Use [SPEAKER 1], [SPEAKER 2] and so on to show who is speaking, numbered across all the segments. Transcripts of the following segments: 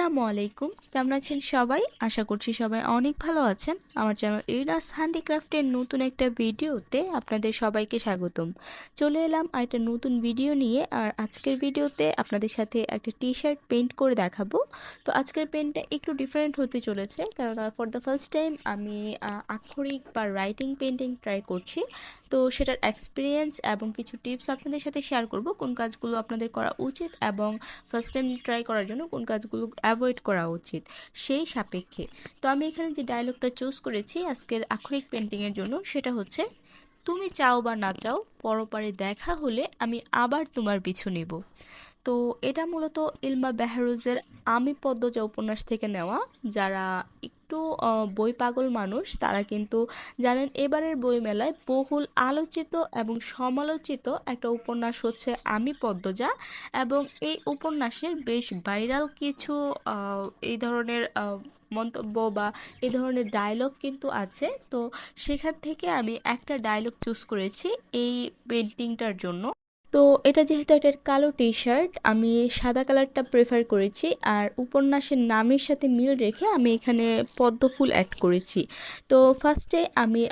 [SPEAKER 1] আসসালামু আলাইকুম, কেমন আছেন সবাই? আশা করছি সবাই অনেক ভালো আছেন। আমার চ্যানেল এরিনাস হ্যান্ডিক্রাফটের নতুন একটা ভিডিওতে আপনাদের সবাইকে স্বাগতম। চলে এলাম আর একটা নতুন ভিডিও নিয়ে। আর আজকের ভিডিওতে আপনাদের সাথে একটা টি শার্ট পেইন্ট করে দেখাবো। তো আজকের পেইন্টটা একটু ডিফারেন্ট হতে চলেছে, কারণ ফর দ্য ফার্স্ট টাইম আমি আক্ষরিক বা রাইটিং পেইন্টিং ট্রাই করছি। তো সেটার এক্সপিরিয়েন্স এবং কিছু টিপস আপনাদের সাথে শেয়ার করব, কোন কাজগুলো আপনাদের করা উচিত এবং ফার্স্ট টাইম ট্রাই করার জন্য কোন কাজগুলো অ্যাভয়েড করা উচিত সেই সাপেক্ষে। তো আমি এখানে যে ডায়লগটা চুজ করেছি আজকের আক্ষরিক পেন্টিংয়ের জন্য, সেটা হচ্ছে, তুমি চাও বা না চাও, পরপারে দেখা হলে আমি আবার তোমার পিছু নিব। তো এটা মূলত ইলমা বেহরুজের আমি পদ্মজা উপন্যাস থেকে নেওয়া। যারা একটু বই পাগল মানুষ তারা কিন্তু জানেন, এবারের বইমেলায় বহুল আলোচিত এবং সমালোচিত একটা উপন্যাস হচ্ছে আমি পদ্মজা। এবং এই উপন্যাসের বেশ ভাইরাল কিছু এই ধরনের মন্তব্য বা এই ধরনের ডায়লগ কিন্তু আছে। তো সেখান থেকে আমি একটা ডায়লগ চুজ করেছি এই পেন্টিংটার জন্য। তো এটা যেহেতু একটা কালো টি শার্ট, আমি সাদা কালারটা প্রেফার করেছি। আর উপন্যাসের নামের সাথে মিল রেখে আমি এখানে পদ্ম ফুল অ্যাড করেছি। তো ফার্স্টে আমি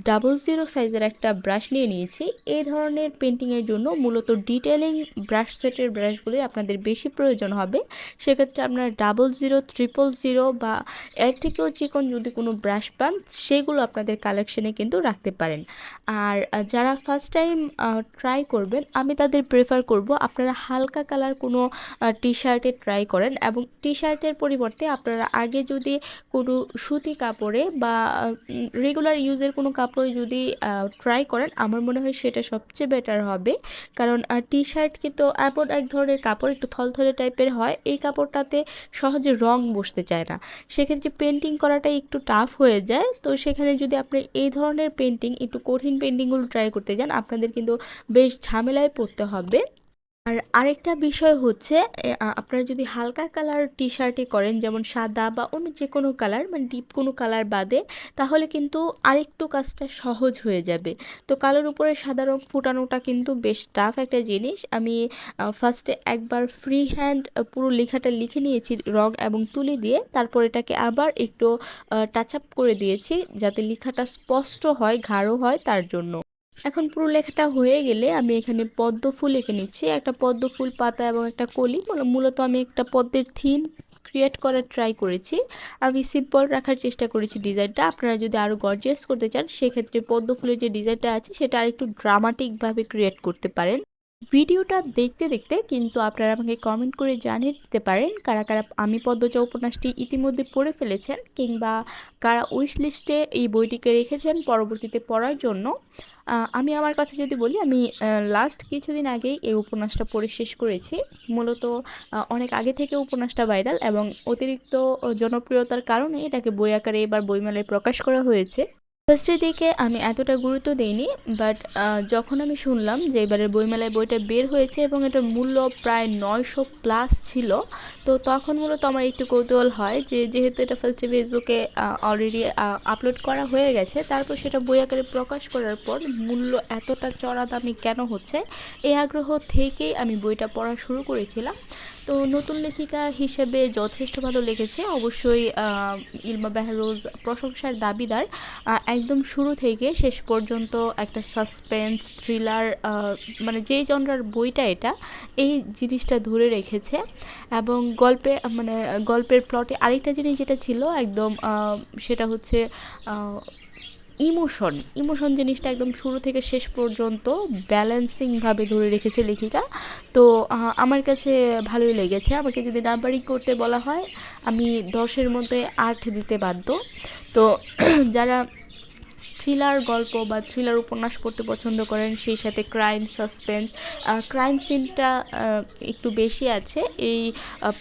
[SPEAKER 1] 00 সাইজের একটা ব্রাশ নিয়ে নিয়েছি। এই ধরনের পেন্টিংয়ের জন্য মূলত ডিটেলিং ব্রাশ সেটের ব্রাশগুলি আপনাদের বেশি প্রয়োজন হবে। সেক্ষেত্রে আপনার 00, 000 বা এর থেকেও চিকন যদি কোনো ব্রাশ পান, সেগুলো আপনাদের কালেকশনে কিন্তু রাখতে পারেন। আর যারা ফার্স্ট টাইম ট্রাই করবেন, আমি তাদের প্রেফার করব আপনারা হালকা কালার কোনো টি শার্টে ট্রাই করেন। এবং টি শার্টের পরিবর্তে আপনারা আগে যদি কোনো সুতি কাপড়ে বা রেগুলার ইউজের কোনো কাপড়ে যদি ট্রাই করেন, আমার মনে হয় সেটা সবচেয়ে বেটার হবে। কারণ টি শার্ট কিন্তু এমন এক ধরনের কাপড়, একটু থলথলে টাইপের হয়, এই কাপড়টাতে সহজে রং বসতে চায় না। সেক্ষেত্রে পেন্টিং করাটাই একটু টাফ হয়ে যায়। তো সেখানে যদি আপনি এই ধরনের পেন্টিং, একটু কঠিন পেন্টিংগুলো ট্রাই করতে যান, আপনাদের কিন্তু বেশ ঝামেলায় পড়তে হবে। আর আরেকটা বিষয় হচ্ছে, আপনারা যদি হালকা কালার টি শার্টে করেন, যেমন সাদা বা অন্য যে কোনো কালার, মানে ডিপ কোনো কালার বাদে, তাহলে কিন্তু আরেকটু কাজটা সহজ হয়ে যাবে। তো কালোর উপরে সাদা রং ফুটানোটা কিন্তু বেশ টাফ একটা জিনিস। আমি ফার্স্টে একবার ফ্রি হ্যান্ড পুরো লেখাটা লিখে নিয়েছি রং এবং তুলি দিয়ে, তারপর এটাকে আবার একটু টাচ আপ করে দিয়েছি যাতে লেখাটা স্পষ্ট হয়, গাঢ় হয় তার জন্য। এখন পুরো লেখাটা হয়ে গেলে আমি এখানে পদ্ম ফুল এঁকে নিচ্ছি, একটা পদ্ম ফুল পাতা এবং একটা কলি। মূলত আমি একটা পদ্মের থিম ক্রিয়েট করার ট্রাই করেছি। আমি সিম্পল রাখার চেষ্টা করেছি ডিজাইনটা। আপনারা যদি আরও গর্জিয়াস করতে চান, সেক্ষেত্রে পদ্ম ফুলের যে ডিজাইনটা আছে সেটা আরেকটু ড্রামাটিকভাবে ক্রিয়েট করতে পারেন। ভিডিওটা দেখতে দেখতে কিন্তু আপনারা আমাকে কমেন্ট করে জানিয়ে দিতে পারেন কারা কারা আমি পদ্মজা উপন্যাসটি ইতিমধ্যে পড়ে ফেলেছেন, কিংবা কারা উইশ লিস্টে এই বইটিকে রেখেছেন পরবর্তীতে পড়ার জন্য। আমি আমার কথা যদি বলি, আমি লাস্ট কিছুদিন আগেই এই উপন্যাসটা পড়ে শেষ করেছি। মূলত অনেক আগে থেকে উপন্যাসটা ভাইরাল এবং অতিরিক্ত জনপ্রিয়তার কারণে এটাকে বই আকারে এবার বইমেলায় প্রকাশ করা হয়েছে। ফার্স্টের দিকে আমি এতটা গুরুত্ব দিইনি, বাট যখন আমি শুনলাম যে এবারের বইমেলায় বইটা বের হয়েছে এবং এটার মূল্য প্রায় 900+ ছিল, তো তখন মূলত আমার একটু কৌতূহল হয় যে যেহেতু এটা ফার্স্টে ফেসবুকে অলরেডি আপলোড করা হয়ে গেছে, তারপর সেটা বই আকারে প্রকাশ করার পর মূল্য এতটা চড়া দামি কেন হচ্ছে, এই আগ্রহ থেকেই আমি বইটা পড়া শুরু করেছিলাম। তো নতুন লেখিকা হিসেবে যথেষ্ট ভালো লেগেছে অবশ্যই। ইলমা বেহরুজ প্রশংসার দাবিদার। একদম শুরু থেকে শেষ পর্যন্ত একটা সাসপেন্স থ্রিলার, মানে যেই জনরার বইটা এটা, এই জিনিসটা ধরে রেখেছে। এবং গল্পের প্লটে আরেকটা জিনিস যেটা ছিল একদম, সেটা হচ্ছে ইমোশন জিনিসটা একদম শুরু থেকে শেষ পর্যন্ত ব্যালেন্সিংভাবে ধরে রেখেছে লেখিকা। তো আমার কাছে ভালোই লেগেছে। আমাকে যদি নাম্বারিং করতে বলা হয়, আমি 10-এর মধ্যে 8 দিতে বাধ্য। তো যারা থ্রিলার গল্প বা থ্রিলার উপন্যাস পড়তে পছন্দ করেন, সেই সাথে ক্রাইম সাসপেন্স, ক্রাইম সিনটা একটু বেশি আছে এই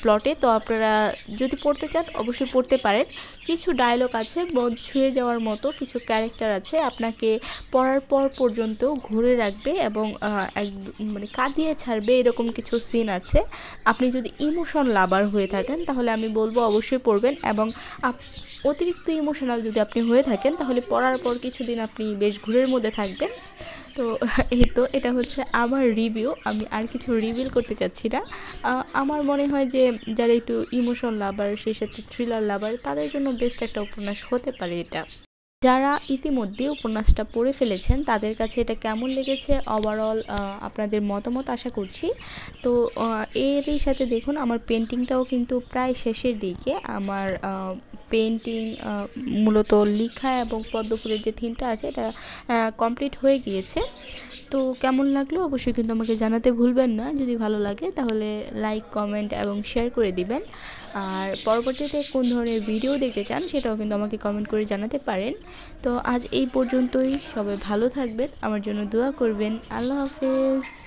[SPEAKER 1] প্লটে, তো আপনারা যদি পড়তে চান অবশ্যই পড়তে পারেন। কিছু ডায়লগ আছে মন ছুঁয়ে যাওয়ার মতো, কিছু ক্যারেক্টার আছে আপনাকে পড়ার পর পর্যন্ত ঘুরে রাখবে এবং মানে কাঁদিয়ে ছাড়বে, এরকম কিছু সিন আছে। আপনি যদি ইমোশন লাভার হয়ে থাকেন তাহলে আমি বলবো অবশ্যই পড়বেন। এবং অতিরিক্ত ইমোশনাল যদি আপনি হয়ে থাকেন, তাহলে পড়ার পর কিছুদিন আপনি বেশ ঘুরের মধ্যে থাকবেন। তো এই তো এটা হচ্ছে আমার রিভিউ, আমি আর কিছু রিভিল করতে চাচ্ছি না। আমার মনে হয় যে যারা একটু ইমোশন লাভার, সেই সাথে থ্রিলার লাভার, তাদের জন্য বেস্ট একটা উপন্যাস হতে পারে এটা। যারা ইতিমধ্যে উপন্যাসটা পড়ে ফেলেছেন তাদের কাছে এটা কেমন লেগেছে ওভারঅল আপনাদের মতামত আশা করছি। তো এরই সাথে দেখুন আমার পেন্টিংটাও কিন্তু প্রায় শেষের দিকে। আমার পেন্টিং মূলত লিখা এবং পদ্মফুলের যে থিমটা আছে এটা কমপ্লিট হয়ে গিয়েছে। তো কেমন লাগলো অবশ্যই কিন্তু আমাকে জানাতে ভুলবেন না। যদি ভালো লাগে তাহলে লাইক, কমেন্ট এবং শেয়ার করে দিবেন। আর পরবর্তীতে কোন ধরনের ভিডিও দেখতে চান সেটাও কিন্তু আমাকে কমেন্ট করে জানাতে পারেন। তো আজ এই পর্যন্তই, সবাই ভালো থাকবেন, আমার জন্য দোয়া করবেন। আল্লাহ হাফেজ।